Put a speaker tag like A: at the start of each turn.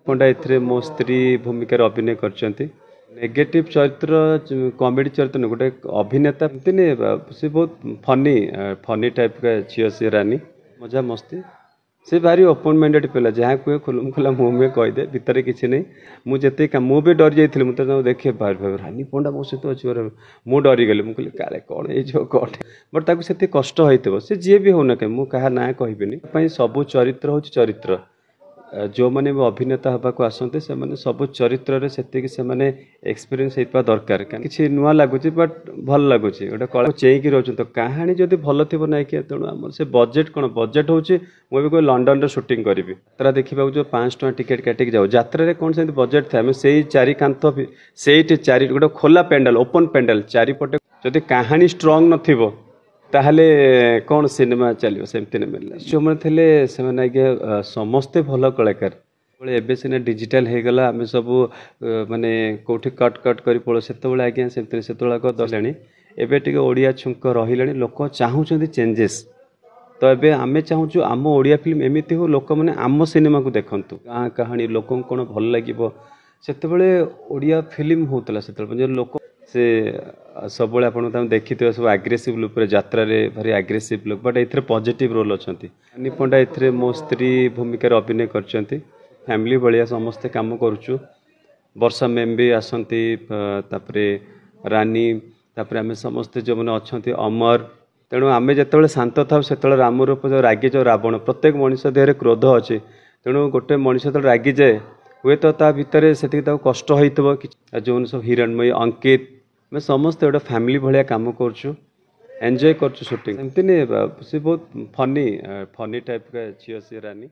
A: पंडा ए मो स्त्री भूमिका अभिनय करछंती नेगेटिव चरित्र कॉमेडी चरित्र न गोटे अभिनेता से बहुत फनी फनी टाइप का झील सी रानी मजा मस्ती से भारी ओपन माइंडेड पिला जहाँ कहे खुलम खुला मुँह में कहीदे भितर किसी नहीं मुझे मुझे डरी जाइए मुझे देखे भाई रानी पंडा मो सहित अच्छी मुझे डरीगली मुझे काले कौन हो कौन बट ताकू से कष्ट होते सी जी भी होना कहीं मुझे क्या ना कहबी सबू चरित्र हूँ चरित्र जो मैंने अभिनेता हाँक आसते से सब चरित्र से एक्सपीरियंस होता दरकार किसी नुआ लगुच बट भल लगुच गोटे कला चेईकी रोच तो कहानी जब भल थी ना कि तेणु आम से बजेट कौन बजेट हूँ मुझे कोई लंडन रे शूटिंग करी यात्रा देखा जो 5 टଙ୍କା टिकेट काटिक जाओ यात्रा कौन से बजेट थाए से चारि कांथ से चारि गोटे खोला पेंडाल ओपन पेंडाल चारिपटे जदि कहानी स्ट्रंग नथिबो ताहले कौन सिनेमा चलो सेमती नहीं मिलला जो मैंने थे से आज्ञा समस्ते भल कलाकार एवं सीना डिजिटाल हो गला आम सब माने कौटी कट कट कर पड़ो से आज्ञा सेमती से दसला एवं टे ओडिया छुंक रहा लोक चाहूँ चेंजेस तो ये आम चाहूँ आम ओडिया फिल्म एमती हो लोक मैंने आम सिनेमा को देखूँ गाँ कहानी लोक कौन भल लगे से ओडिया फिल्म होता से लोक से सब आप देखी सब आग्रेसिव लुक यात्रा भारी आग्रेसिव लुक बट ये पॉजिटिव रोल अच्छा रानी पंडा ए मो स्त्री भूमिका अभिनय करछंती फैमिली भाया समस्ते काम करुचु वर्षा मैम भी आसती रानी आम समस्ते जो मैंने अच्छा अमर तेणु आम जो शांत था से राम रूप जो रागी जो रावण प्रत्येक मनीष देह क्रोध अच्छे तेणु गोटे मनीष जो रागी जाए हुए तो ता भितर से कष्ट होता जो सब हिरणमयी अंकित मैं समस्ते गोटे फैमिली भाया काम करुँ एंजॉय कर शूटिंग एमती नहीं सी बहुत फनी फनी टाइप का झील सी रानी।